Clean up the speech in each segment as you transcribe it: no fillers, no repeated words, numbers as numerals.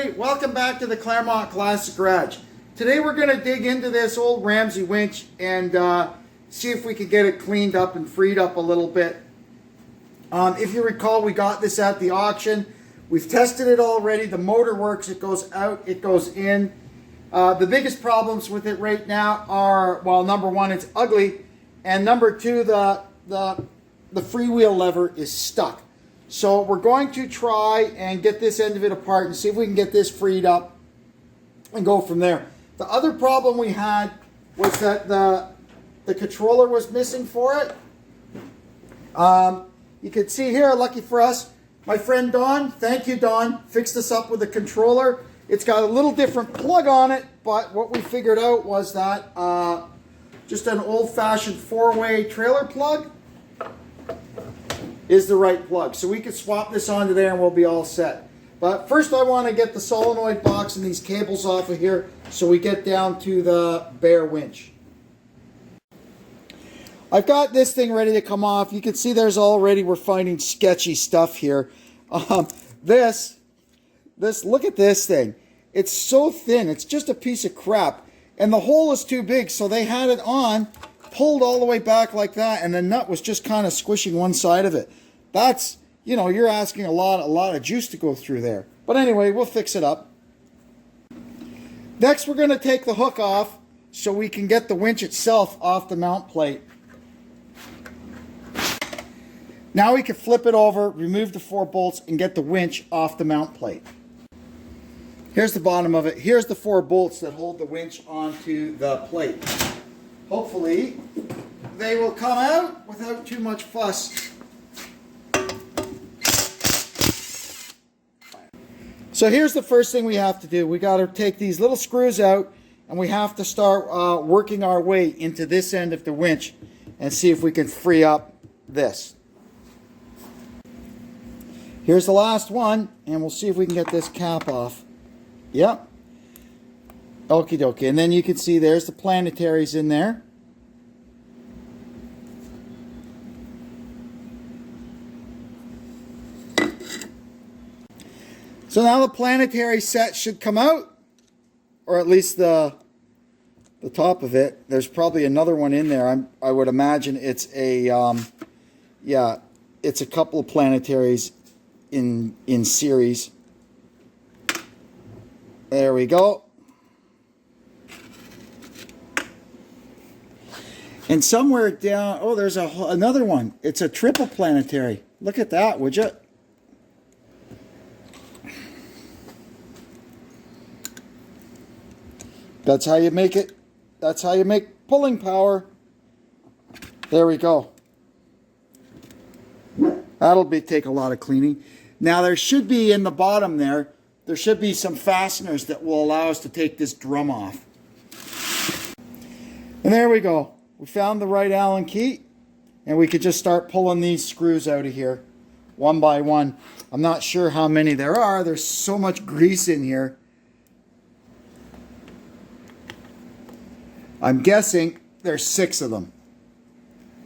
everybody, welcome back to the Claremont Classic Garage. Today we're going to dig into this old Ramsey winch and see if we can get it cleaned up and freed up a little bit. If you recall, we got this at the auction. We've tested it already. The motor works, it goes out, it goes in. The biggest problems with it right now are, well, number one, it's ugly, and number two, the freewheel lever is stuck. So we're going to try and get this end of it apart and see if we can get this freed up and go from there. The other problem we had was that the controller was missing for it. You can see here, lucky for us, my friend Don, thank you Don, fixed us up with a controller. It's got a little different plug on it, but what we figured out was that just an old-fashioned four-way trailer plug is the right plug. So we could swap this onto there and we'll be all set. But first I want to get the solenoid box and these cables off of here so we get down to the bare winch. I've got this thing ready to come off. You can see there's already, we're finding sketchy stuff here. This, look at this thing. It's so thin, it's just a piece of crap. And the hole is too big, so they had it on, pulled all the way back like that, and the nut was just kind of squishing one side of it. That's, you know, you're asking a lot of juice to go through there. But anyway, we'll fix it up. Next, we're going to take the hook off so we can get the winch itself off the mount plate. Now we can flip it over, remove the 4 bolts, and get the winch off the mount plate. Here's the bottom of it. Here's the 4 bolts that hold the winch onto the plate. Hopefully, they will come out without too much fuss. So here's the first thing we have to do. We got to take these little screws out and we have to start working our way into this end of the winch and see if we can free up this. Here's the last one and we'll see if we can get this cap off. Yep. Okie dokie. And then you can see there's the planetaries in there. So now the planetary set should come out, or at least the top of it. There's probably another one in there. I would imagine it's a, yeah, it's a couple of planetaries in series. There we go. And somewhere down, oh, there's another one. It's a triple planetary. Look at that, would you? That's how you make it. That's how you make pulling power. There we go. That'll take a lot of cleaning. Now there should be in the bottom there should be some fasteners that will allow us to take this drum off. And there we go. We found the right Allen key and we could just start pulling these screws out of here one by one. I'm not sure how many there are. There's so much grease in here. I'm guessing there's 6 of them,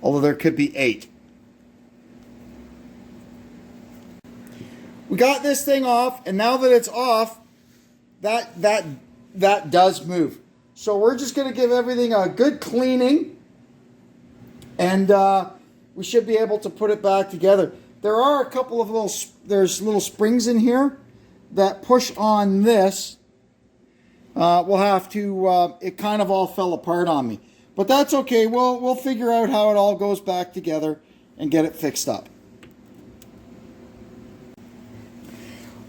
although there could be 8. We got this thing off, and now that it's off, that does move. So we're just going to give everything a good cleaning, and we should be able to put it back together. There are a couple of little springs in here that push on this. We'll have to, it kind of all fell apart on me. But that's okay, we'll figure out how it all goes back together and get it fixed up.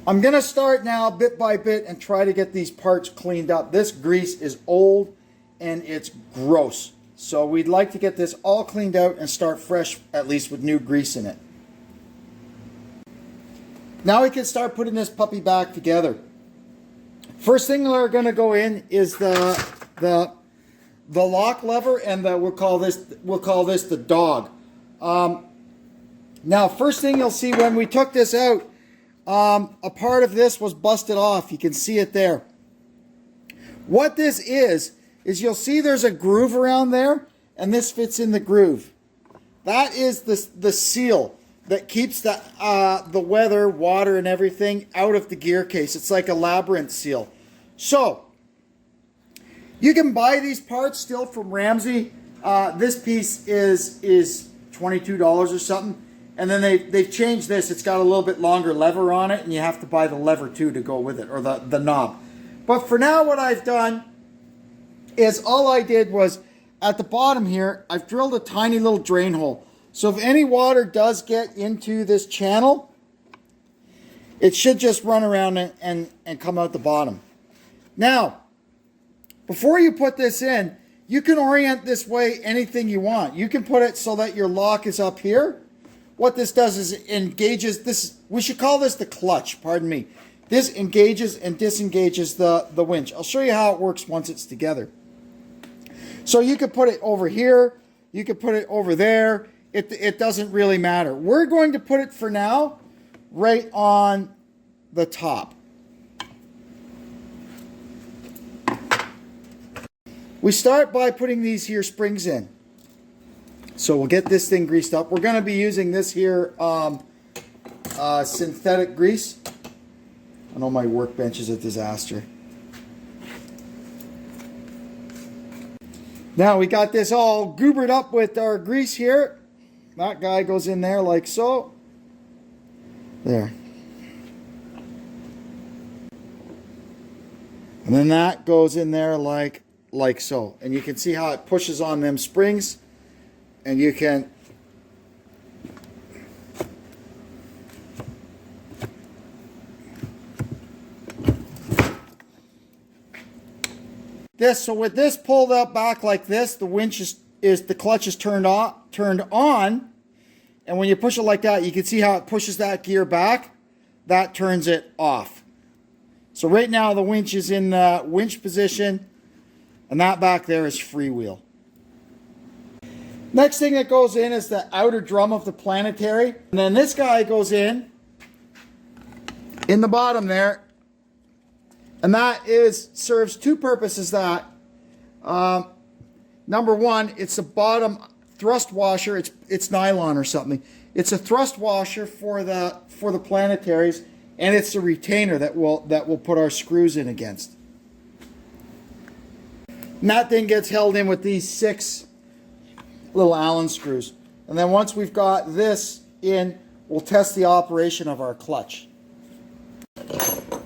I'm going to start now bit by bit and try to get these parts cleaned up. This grease is old and it's gross. So we'd like to get this all cleaned out and start fresh, at least with new grease in it. Now we can start putting this puppy back together. First thing we're going to go in is the lock lever, and we'll call this the dog. Now, first thing you'll see when we took this out, a part of this was busted off. You can see it there. What this is you'll see there's a groove around there, and this fits in the groove. That is the seal. that keeps the weather, water, and everything out of the gear case. It's like a labyrinth seal. So you can buy these parts still from Ramsey. This piece is $22 or something. And then they've changed this. It's got a little bit longer lever on it, and you have to buy the lever too to go with it, or the knob. But for now, what I've done is all I did was at the bottom here, I've drilled a tiny little drain hole. So if any water does get into this channel, it should just run around and come out the bottom. Now, before you put this in, you can orient this way anything you want. You can put it so that your lock is up here. What this does is it engages this, we should call this the clutch, pardon me. This engages and disengages the winch. I'll show you how it works once it's together. So you could put it over here, you could put it over there. It doesn't really matter. We're going to put it for now right on the top. We start by putting these here springs in. So we'll get this thing greased up. We're going to be using this here synthetic grease. I know my workbench is a disaster. Now we got this all goobered up with our grease here. That guy goes in there like so. There. And then that goes in there like so. And you can see how it pushes on them springs. And you can so with this pulled up back like this, the winch is the clutch is turned on, and when you push it like that, you can see how it pushes that gear back. That turns it off. So right now the winch is in the winch position, and that back there is freewheel. Next thing that goes in is the outer drum of the planetary, and then this guy goes in the bottom there. And that serves two purposes. That number one, it's a bottom thrust washer. It's nylon or something. It's a thrust washer for the planetaries, and it's a retainer that will put our screws in against. And that thing gets held in with these 6 little Allen screws. And then once we've got this in, we'll test the operation of our clutch.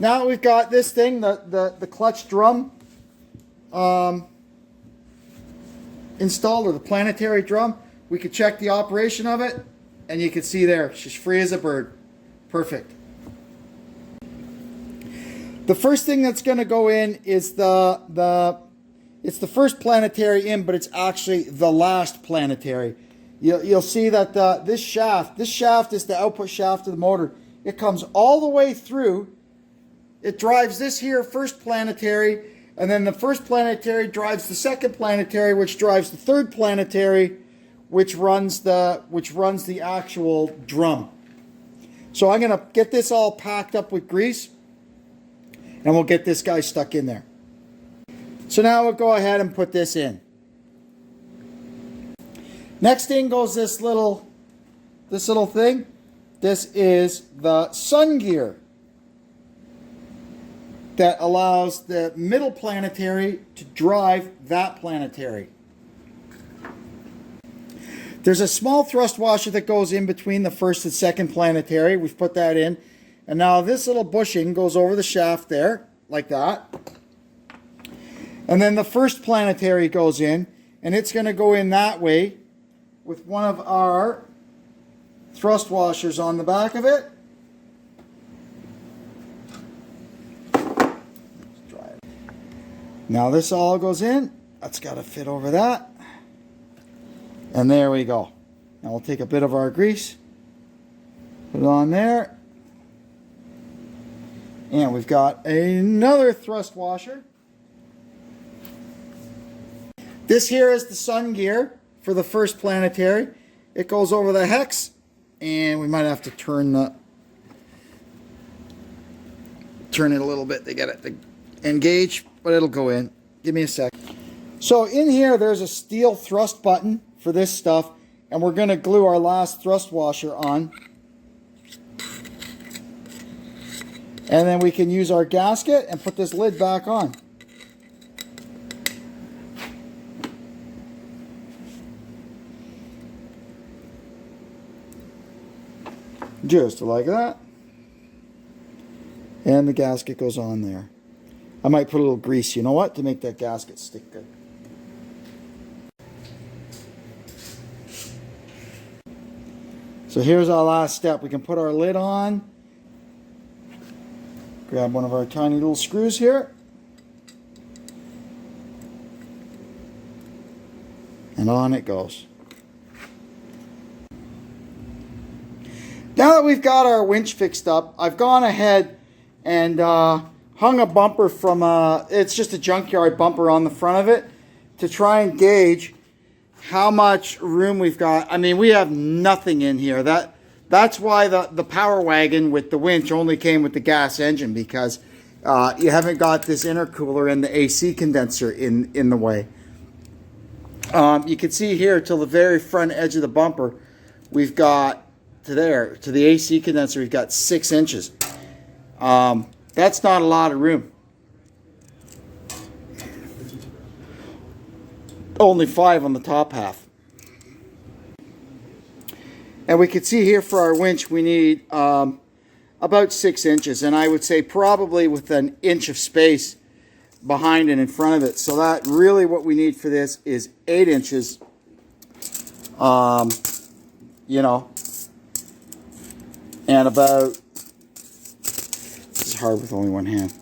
Now we've got this thing, the clutch drum installed, or the planetary drum. We could check the operation of it, and you can see there, she's free as a bird. Perfect. The first thing that's going to go in is it's the first planetary in, but it's actually the last planetary. You'll see that this shaft is the output shaft of the motor. It comes all the way through. It drives this here first planetary, and then the first planetary drives the second planetary, which drives the third planetary, which runs the actual drum. So I'm going to get this all packed up with grease, and we'll get this guy stuck in there. So now we'll go ahead and put this in. Next in goes this little thing. This is the sun gear that allows the middle planetary to drive that planetary. There's a small thrust washer that goes in between the first and second planetary. We've put that in. And now this little bushing goes over the shaft there, like that. And then the first planetary goes in, and it's going to go in that way with one of our thrust washers on the back of it. Now this all goes in. That's got to fit over that. And there we go. Now we'll take a bit of our grease, put it on there. And we've got another thrust washer. This here is the sun gear for the first planetary. It goes over the hex, and we might have to turn it a little bit to get it to engage, but it'll go in. Give me a sec. So in here, there's a steel thrust button for this stuff, and we're going to glue our last thrust washer on. And then we can use our gasket and put this lid back on. Just like that. And the gasket goes on there. I might put a little grease, you know what, to make that gasket stick good. So here's our last step. We can put our lid on. Grab one of our tiny little screws here. And on it goes. Now that we've got our winch fixed up, I've gone ahead and hung a bumper from it's just a junkyard bumper on the front of it to try and gauge how much room we've got. I mean, we have nothing in here. That's why the Power Wagon with the winch only came with the gas engine, because you haven't got this intercooler and the AC condenser in the way. You can see here till the very front edge of the bumper, we've got to there, to the AC condenser, we've got 6 inches. That's not a lot of room. Only 5 on the top half. And we can see here for our winch we need about 6 inches, and I would say probably with an inch of space behind and in front of it. So that really what we need for this is 8 inches. You know, and about, this is hard with only one hand,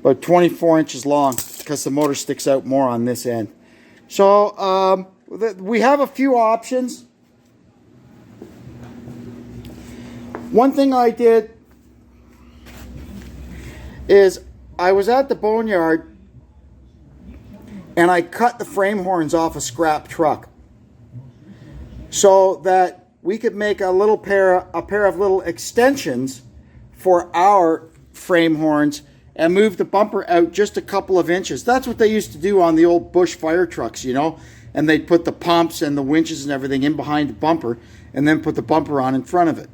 about 24 inches long, because the motor sticks out more on this end. So we have a few options. One thing I did is I was at the boneyard and I cut the frame horns off a scrap truck so that we could make a pair of little extensions for our frame horns and move the bumper out just a couple of inches. That's what they used to do on the old Bush fire trucks, you know, and they'd put the pumps and the winches and everything in behind the bumper and then put the bumper on in front of it.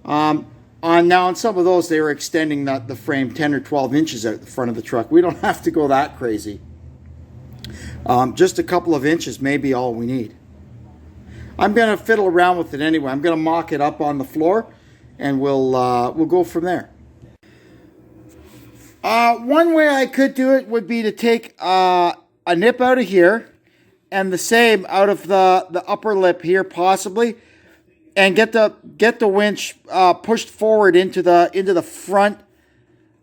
Now on some of those they were extending the frame 10 or 12 inches out the front of the truck. We don't have to go that crazy. Just a couple of inches may be all we need. I'm going to fiddle around with it anyway. I'm going to mock it up on the floor, and we'll go from there. One way I could do it would be to take a nip out of here, and the same out of the upper lip here, possibly, and get the winch pushed forward into the front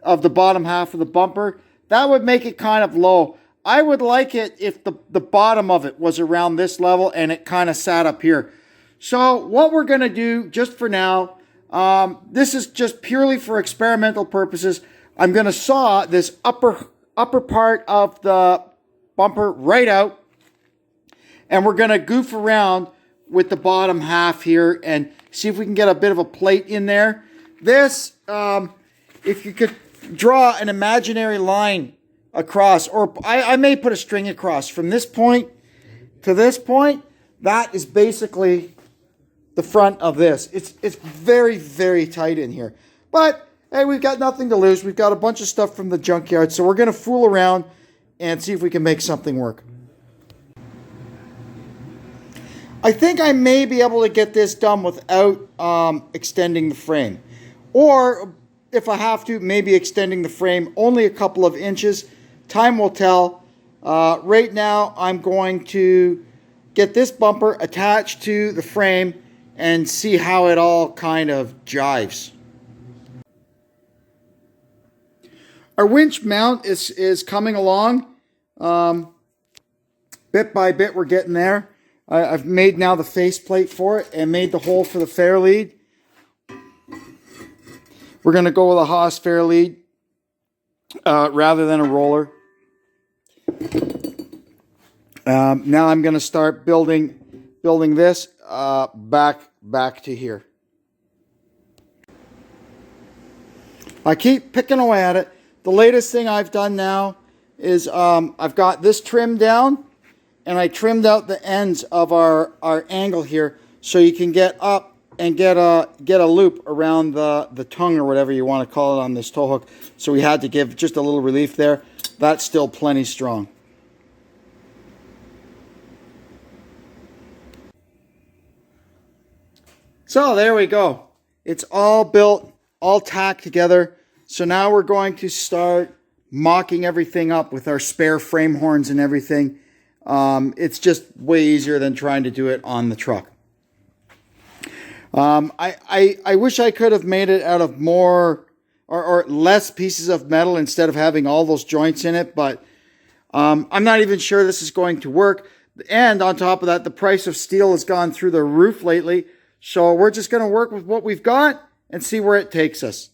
of the bottom half of the bumper. That would make it kind of low. I would like it if the bottom of it was around this level and it kind of sat up here. So what we're going to do just for now, this is just purely for experimental purposes. I'm going to saw this upper part of the bumper right out, and we're going to goof around with the bottom half here and see if we can get a bit of a plate in there. This, if you could draw an imaginary line across, or I may put a string across from this point to this point, that is basically the front of this. It's very, very tight in here. But hey, we've got nothing to lose. We've got a bunch of stuff from the junkyard, so we're going to fool around and see if we can make something work. I think I may be able to get this done without extending the frame. Or if I have to, maybe extending the frame only a couple of inches. Time will tell. Right now, I'm going to get this bumper attached to the frame and see how it all kind of jives. Our winch mount is coming along. Bit by bit, we're getting there. I've made now the faceplate for it and made the hole for the fair lead. We're going to go with a Haas fair lead rather than a roller. Now I'm going to start building this back to here. I keep picking away at it. The latest thing I've done now is I've got this trimmed down, and I trimmed out the ends of our angle here so you can get up and get a loop around the tongue or whatever you want to call it on this tow hook. So we had to give just a little relief there. That's still plenty strong. So there we go. It's all built, all tacked together. So now we're going to start mocking everything up with our spare frame horns and everything. It's just way easier than trying to do it on the truck. I wish I could have made it out of more or less pieces of metal instead of having all those joints in it, but I'm not even sure this is going to work. And on top of that, the price of steel has gone through the roof lately, so we're just going to work with what we've got and see where it takes us.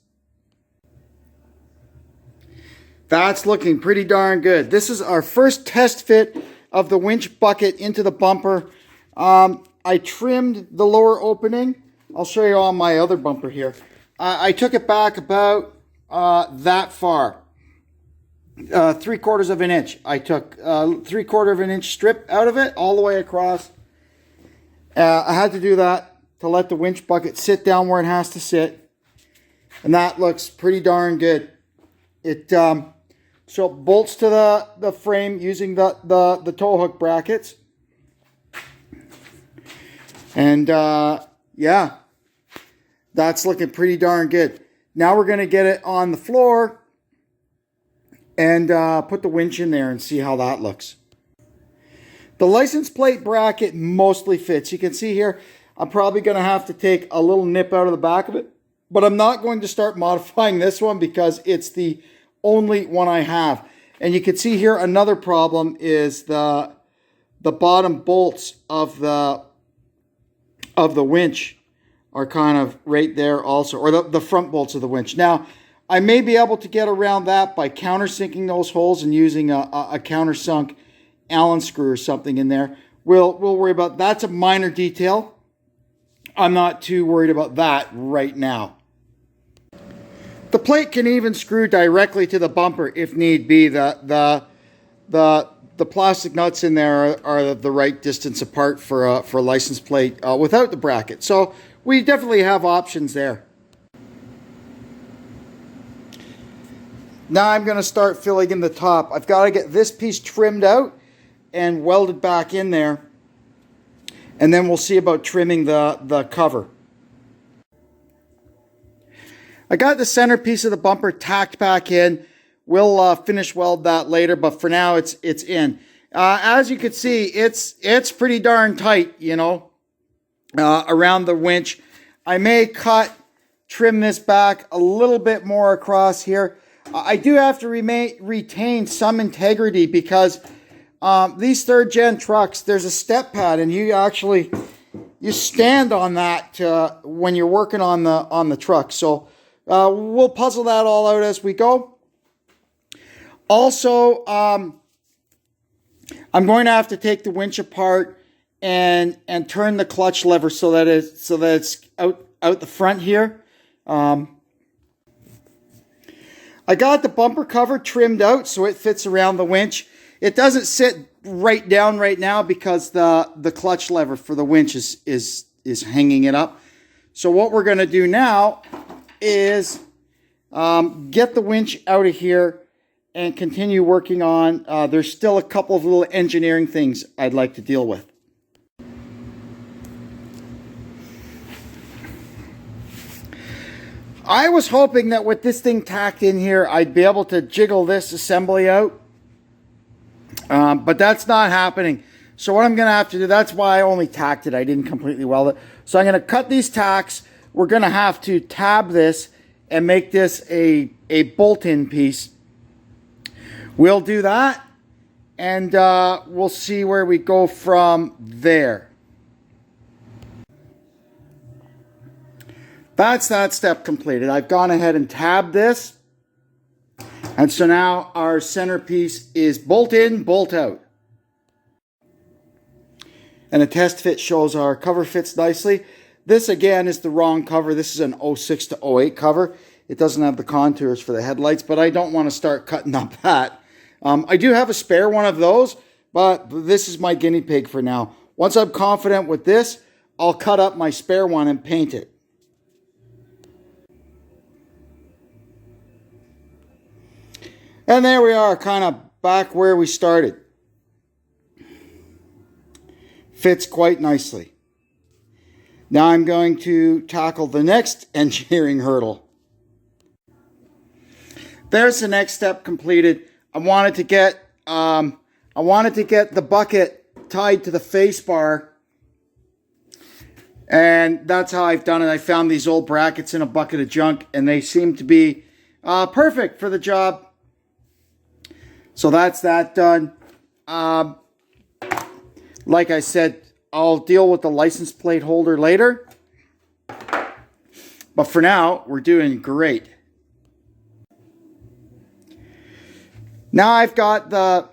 That's looking pretty darn good. This is our first test fit of the winch bucket into the bumper. I trimmed the lower opening. I'll show you on my other bumper here. I took it back about that far. 3/4 of an inch. I took 3/4 of an inch strip out of it all the way across. I had to do that to let the winch bucket sit down where it has to sit. And that looks pretty darn good. It so it bolts to the frame using the tow hook brackets. And yeah, that's looking pretty darn good. Now we're going to get it on the floor and put the winch in there and see how that looks. The license plate bracket mostly fits. You can see here, I'm probably going to have to take a little nip out of the back of it. But I'm not going to start modifying this one because it's the only one I have. And you can see here another problem is the bottom bolts of the winch are kind of right there also, or the front bolts of the winch. Now, I may be able to get around that by countersinking those holes and using a countersunk Allen screw or something in there. We'll worry about that's a minor detail. I'm not too worried about that right now. The plate can even screw directly to the bumper if need be. The plastic nuts in there are the right distance apart for a license plate without the bracket. So we definitely have options there. Now I'm going to start filling in the top. I've got to get this piece trimmed out and welded back in there. And then we'll see about trimming the cover. I got the centerpiece of the bumper tacked back in. We'll finish weld that later, but for now it's in. As you can see, it's pretty darn tight, you know, around the winch. I may trim this back a little bit more across here. I do have to retain some integrity because these 3rd gen trucks, there's a step pad, and you stand on that when you're working on the truck. So we'll puzzle that all out as we go. Also, I'm going to have to take the winch apart and turn the clutch lever so that it's out the front here. I got the bumper cover trimmed out so it fits around the winch. It doesn't sit right down right now because the clutch lever for the winch is hanging it up. So what we're going to do now is get the winch out of here and continue working on. There's still a couple of little engineering things I'd like to deal with. I was hoping that with this thing tacked in here, I'd be able to jiggle this assembly out. But that's not happening. So what I'm going to have to do, that's why I only tacked it. I didn't completely weld it. So I'm going to cut these tacks. We're going to have to tab this and make this a bolt-in piece. We'll do that, and we'll see where we go from there. That's that step completed. I've gone ahead and tabbed this. And so now our centerpiece is bolt in, bolt out. And the test fit shows our cover fits nicely. This again is the wrong cover. This is an 06 to 08 cover. It doesn't have the contours for the headlights, but I don't want to start cutting up that. I do have a spare one of those, but this is my guinea pig for now. Once I'm confident with this, I'll cut up my spare one and paint it. And there we are, kind of back where we started. Fits quite nicely. Now I'm going to tackle the next engineering hurdle. There's the next step completed. I wanted to get the bucket tied to the face bar, and that's how I've done it. I found these old brackets in a bucket of junk, and they seem to be perfect for the job. So that's that done. Like I said, I'll deal with the license plate holder later. But for now, we're doing great. Now I've got the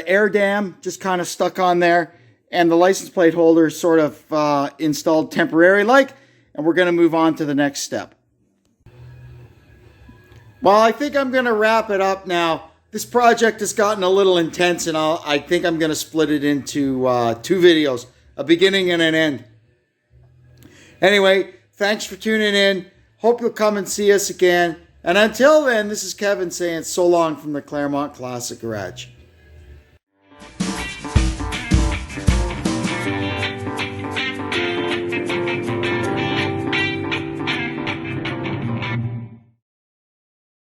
air dam just kind of stuck on there, and the license plate holder sort of installed temporary like, and we're going to move on to the next step. Well, I think I'm going to wrap it up now. This project has gotten a little intense, and I think I'm going to split it into 2 videos, a beginning and an end. Anyway, thanks for tuning in. Hope you'll come and see us again. And until then, this is Kevin saying so long from the Claremont Classic Garage.